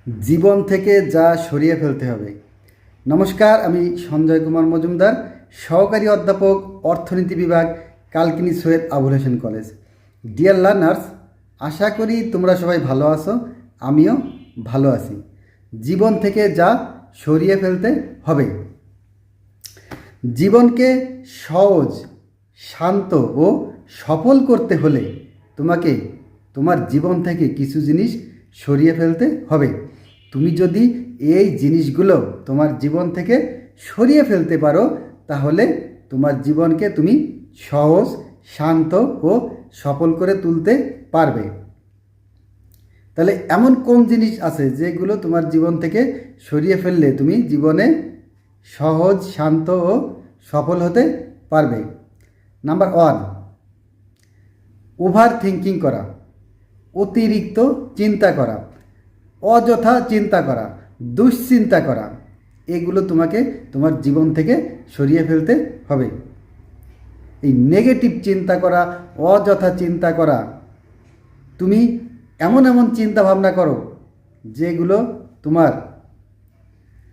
জীবন থেকে যা সরিয়ে ফেলতে হবে। নমস্কার, আমি সঞ্জয় কুমার মজুমদার, সহকারী অধ্যাপক, অর্থনীতি বিভাগ, Kalkini Syed Abul Hossain college. Dear learners, আশা করি তোমরা সবাই ভালো আছো, আমিও ভালো আছি। জীবন থেকে যা সরিয়ে ফেলতে হবে। জীবনকে সহজ, শান্ত ও সফল করতে হলে তোমাকে তোমার জীবন থেকে কিছু জিনিস সরিয়ে ফেলতে হবে। তুমি যদি এই জিনিসগুলো তোমার জীবন থেকে সরিয়ে ফেলতে পারো, তাহলে তোমার জীবনকে তুমি সহজ, শান্ত ও সফল করে তুলতে পারবে। তাহলে এমন কোন জিনিস আছে যেগুলো তোমার জীবন থেকে সরিয়ে ফেললে তুমি জীবনে সহজ, শান্ত ও সফল হতে পারবে? নাম্বার 1, ওভার থিঙ্কিং করা, অতিরিক্ত চিন্তা করা, অযথা চিন্তা করা, দুশ্চিন্তা করা। এগুলো তোমাকে তোমার জীবন থেকে সরিয়ে ফেলতে হবে। এই নেগেটিভ চিন্তা করা, অযথা চিন্তা করা, তুমি এমন এমন চিন্তা ভাবনা করো যেগুলো তোমার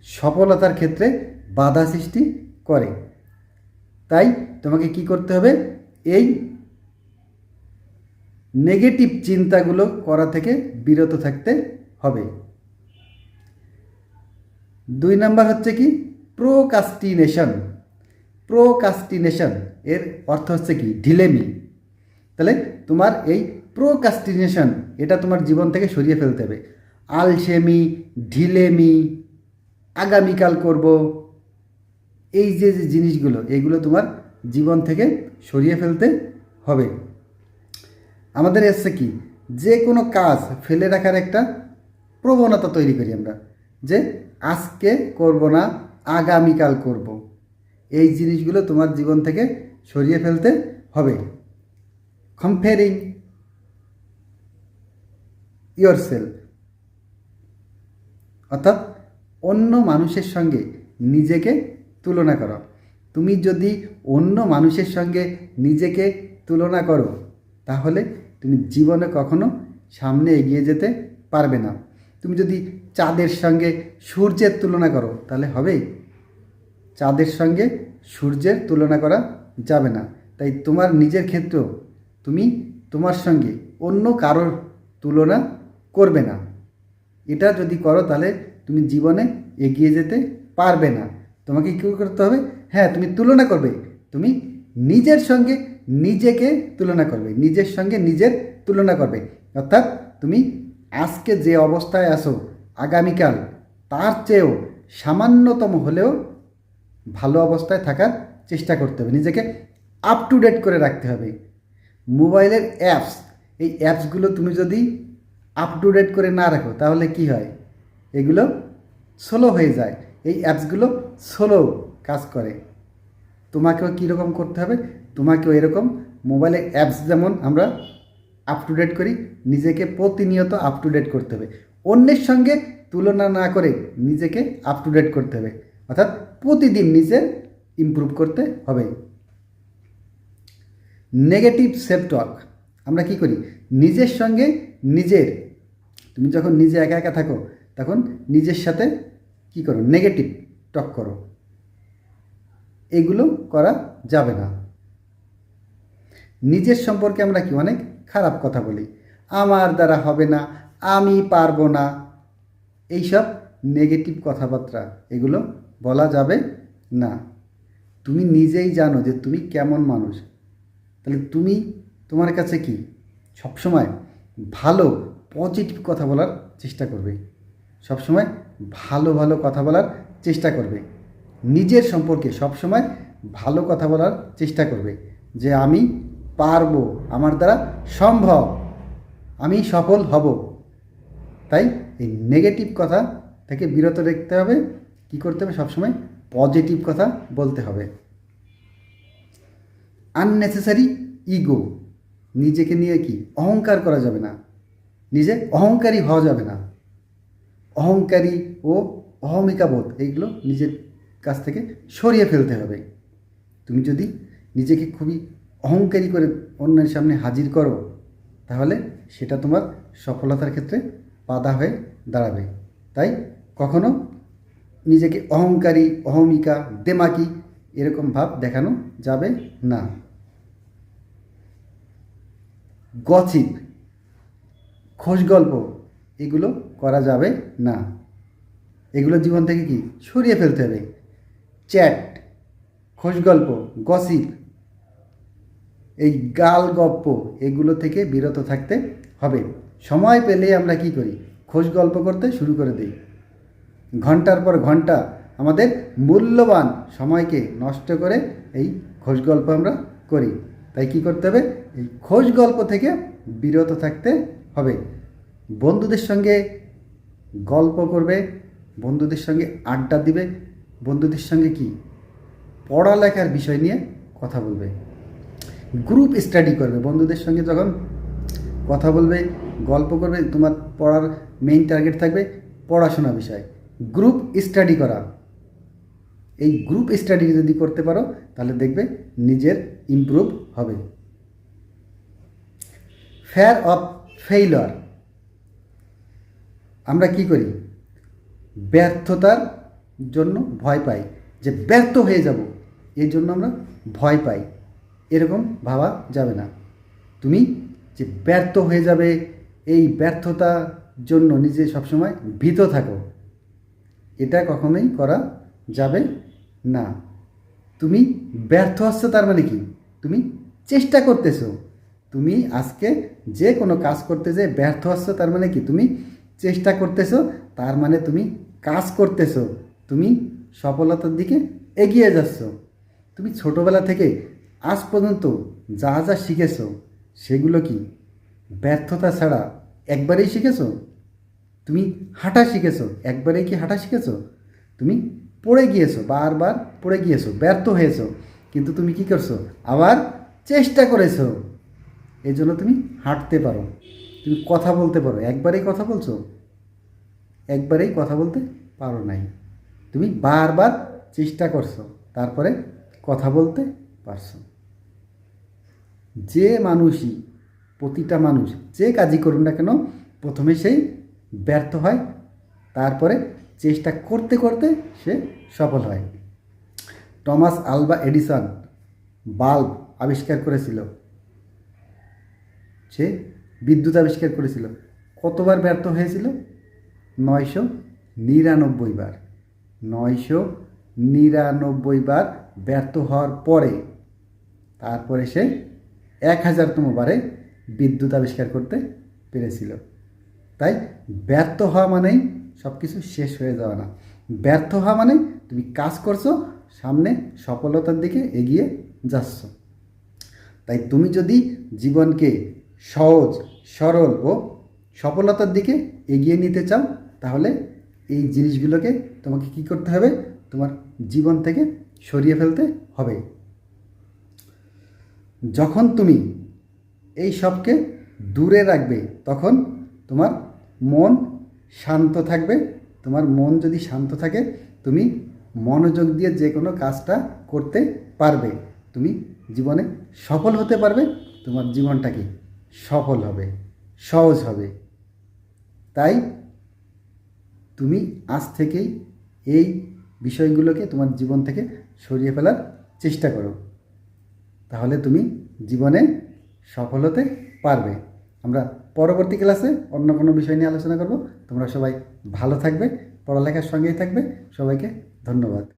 সফলতার ক্ষেত্রে বাধা সৃষ্টি করে। তাই তোমাকে কি করতে হবে? এই নেগেটিভ চিন্তাগুলো করা থেকে বিরত থাকতে হবে। 2 নাম্বার হচ্ছে কি? প্রোকাস্টিনেশন। প্রোকাস্টিনেশন এর অর্থ হচ্ছে কি? ঢিলেমি। তাহলে তোমার এই প্রোকাস্টিনেশন, এটা তোমার জীবন থেকে সরিয়ে ফেলতে হবে। আলসেমি, ঢিলেমি, আগামীকাল করব, এই যে যে জিনিসগুলো, এগুলো তোমার জীবন থেকে সরিয়ে ফেলতে হবে। আমাদের এসছে কি? যে কোনো কাজ ফেলে রাখার একটা প্রবণতা তৈরি করি আমরা, যে আজকে করব না, আগামীকাল করব। এই জিনিসগুলো তোমার জীবন থেকে সরিয়ে ফেলতে হবে। কম্পেয়ারিং ইয়োরসেলফ, অর্থাৎ অন্য মানুষের সঙ্গে নিজেকে তুলনা করা। তুমি যদি অন্য মানুষের সঙ্গে নিজেকে তুলনা করো, তাহলে তুমি জীবনে কখনো সামনে এগিয়ে যেতে পারবে না। তুমি যদি চাঁদের সঙ্গে সূর্যের তুলনা করো, তাহলে হবে? চাঁদের সঙ্গে সূর্যের তুলনা করা যাবে না। তাই তোমার নিজের ক্ষেত্রেও তুমি তোমার সঙ্গে অন্য কারোর তুলনা করবে না। এটা যদি করো, তাহলে তুমি জীবনে এগিয়ে যেতে পারবে না। তোমাকে কী করতে হবে? হ্যাঁ, তুমি তুলনা করবে। তুমি নিজের সঙ্গে নিজেকে তুলনা করবে, নিজের সঙ্গে নিজের তুলনা করবে। অর্থাৎ তুমি আজকে যে অবস্থায় আছো, আগামীকাল তার চেয়েও সামান্যতম হলেও ভালো অবস্থায় থাকার চেষ্টা করতে হবে। নিজেকে আপ টু ডেট করে রাখতে হবে। মোবাইলের অ্যাপস, এই অ্যাপসগুলো তুমি যদি আপ টু ডেট করে না রাখো, তাহলে কি হয়? এগুলো স্লো হয়ে যায়। এই অ্যাপসগুলো স্লো কাজ করে। তোমাকেও কীরকম করতে হবে? তোমাকেও এরকম মোবাইলের অ্যাপস যেমন আমরা আপ টু ডেট করি, নিজেকে প্রতিনিয়ত আপ টু ডেট করতে হবে। অন্যের সঙ্গে তুলনা না করে নিজেকে আপ টু ডেট করতে হবে। অর্থাৎ প্রতিদিন নিজে ইমপ্রুভ করতে হবে। নেগেটিভ সেলফ টক, আমরা কি করি? নিজের সঙ্গে নিজের, তুমি যখন নিজে একা একা থাকো, তখন নিজের সাথে কি করো? নেগেটিভ টক করো। এগুলো করা যাবে না। নিজের সম্পর্কে আমরা কি অনেক খারাপ কথা বলি। আমার দ্বারা হবে না, আমি পারবো না, এইসব নেগেটিভ কথাবার্তা, এগুলো বলা যাবে না। তুমি নিজেই জানো যে তুমি কেমন মানুষ। তাহলে তুমি তোমার কাছে কি সবসময় ভালো, পজিটিভ কথা বলার চেষ্টা করবে। সবসময় ভালো ভালো কথা বলার চেষ্টা করবে। নিজের সম্পর্কে সবসময় ভালো কথা বলার চেষ্টা করবে, যে আমি পারবো, আমার দ্বারা সম্ভব, আমি সফল হব। তাই এই নেগেটিভ কথা থেকে বিরত রাখতে হবে। কি করতে হবে? সবসময় পজিটিভ কথা বলতে হবে। আননেসেসারি ইগো, নিজেকে নিয়ে কি অহংকার করা যাবে না। নিজে অহংকারী হওয়া যাবে না। অহংকারী ও অহমিকা বোধ, এইগুলো নিজের কাছ থেকে সরিয়ে ফেলতে হবে। তুমি যদি নিজেকে খুবই অহংকারী করে অন্যের সামনে হাজির করো, তাহলে সেটা তোমার সফলতার ক্ষেত্রে বাধা হয়ে দাঁড়াবে। তাই কখনো নিজেকে অহংকারী, অহমিকা, দেমাকি এরকম ভাব দেখানো যাবে না। গসিপ, খোশ গল্প এগুলো করা যাবে না। এগুলো জীবন থেকে কি সরিয়ে ফেলতে হবে। চ্যাট, খোশ গল্প, গসিপ, এই গাল গপ্প এগুলো থেকে বিরত থাকতে হবে। সময় পেলে আমরা কি করি, খোশ গল্প করতে শুরু করে দিই। ঘন্টার পর ঘন্টা আমাদের মূল্যবান সময়কে নষ্ট করে এই খোশ গল্প আমরা করি। তাই কি করতে হবে, এই খোশ গল্প থেকে বিরত থাকতে হবে। বন্ধুদের সঙ্গে গল্প করবে, বন্ধুদের সঙ্গে আড্ডা দিবে, বন্ধুদের সঙ্গে কি পড়ালেখার বিষয় নিয়ে কথা বলবে, গ্রুপ স্টাডি করবে। বন্ধুদের সঙ্গে যখন কথা বলবে, গল্প করবে, তোমার পড়ার মেইন টার্গেট থাকবে পড়াশোনা বিষয়। গ্রুপ স্টাডি করা, এই গ্রুপ স্টাডি যদি করতে পারো তাহলে দেখবে নিজের ইমপ্রুভ হবে। ফেয়ার অফ ফেইলিওর, আমরা কি করি, ব্যর্থতার জন্য ভয় পাই, যে ব্যর্থ হয়ে যাব এই জন্য আমরা ভয় পাই। এরকম ভাবা যাবে না। তুমি যে ব্যর্থ হয়ে যাবে এই ব্যর্থতার জন্য নিজে সবসময় ভীত থাকো, এটা কখনোই করা যাবে না। তুমি ব্যর্থ হচ্ছ তার মানে কি, তুমি চেষ্টা করতেছো। তুমি আজকে যে কোনো কাজ করতে যে ব্যর্থ হচ্ছ তার মানে কি, তুমি চেষ্টা করতেছো, তার মানে তুমি কাজ করতেছো, তুমি সফলতার দিকে এগিয়ে যাচ্ছ। তুমি ছোটোবেলা থেকে আজ পর্যন্ত যা যা শিখেছো সেগুলো কি ব্যর্থতা ছাড়া একবারেই শিখেছো? তুমি হাঁটা শিখেছো, একবারেই কি হাঁটা শিখেছো? তুমি পড়ে গিয়েছো, বারবার পড়ে গিয়েছো, ব্যর্থ হয়েছো, কিন্তু তুমি কি করছো, আবার চেষ্টা করেছো, এই জন্য তুমি হাঁটতে পারো। তুমি কথা বলতে পারো, একবারেই কথা বলছো? একবারেই কথা বলতে পারো নাই, তুমি বারবার চেষ্টা করছো, তারপরে কথা বলতে পারছো। যে মানুষই, প্রতিটা মানুষ যে কাজই করুন না কেন প্রথমে সেই ব্যর্থ হয়, তারপরে চেষ্টা করতে করতে সে সফল হয়। টমাস আলভা এডিসন বাল্ব আবিষ্কার করেছিল, সে বিদ্যুৎ আবিষ্কার করেছিল, কতবার ব্যর্থ হয়েছিল? 999 বার। 999 বার ব্যর্থ হওয়ার পরে তারপরে সে 1000তম বারে বিদ্যুৎ আবিষ্কার করতে পেরেছিল। তাই ব্যর্থ হওয়া মানেই সব কিছু শেষ হয়ে যাওয়া না। ব্যর্থ হওয়া মানে তুমি কাজ করছো, সামনে সফলতার দিকে এগিয়ে যাচ্ছ। তাই তুমি যদি জীবনকে সহজ, সরল ও সফলতার দিকে এগিয়ে নিতে চাও তাহলে এই জিনিসগুলোকে তোমাকে কি করতে হবে, তোমার জীবন থেকে সরিয়ে ফেলতে হবে। যখন তুমি এই সবকে দূরে রাখবে তখন তোমার মন শান্ত থাকবে। তোমার মন যদি শান্ত থাকে তুমি মনোযোগ দিয়ে যে কোনো কাজটা করতে পারবে, তুমি জীবনে সফল হতে পারবে, তোমার জীবনটা কি সফল হবে, সহজ হবে। তাই তুমি আজ থেকেই এই বিষয়গুলোকে তোমার জীবন থেকে সরিয়ে ফেলার চেষ্টা করো, তাহলে তুমি জীবনে সফল হতে পারবে। আমরা পরবর্তী ক্লাসে অন্য কোনো বিষয় নিয়ে আলোচনা করব। তোমরা সবাই ভালো থাকবে, পড়ালেখার সঙ্গেই থাকবে। সবাইকে ধন্যবাদ।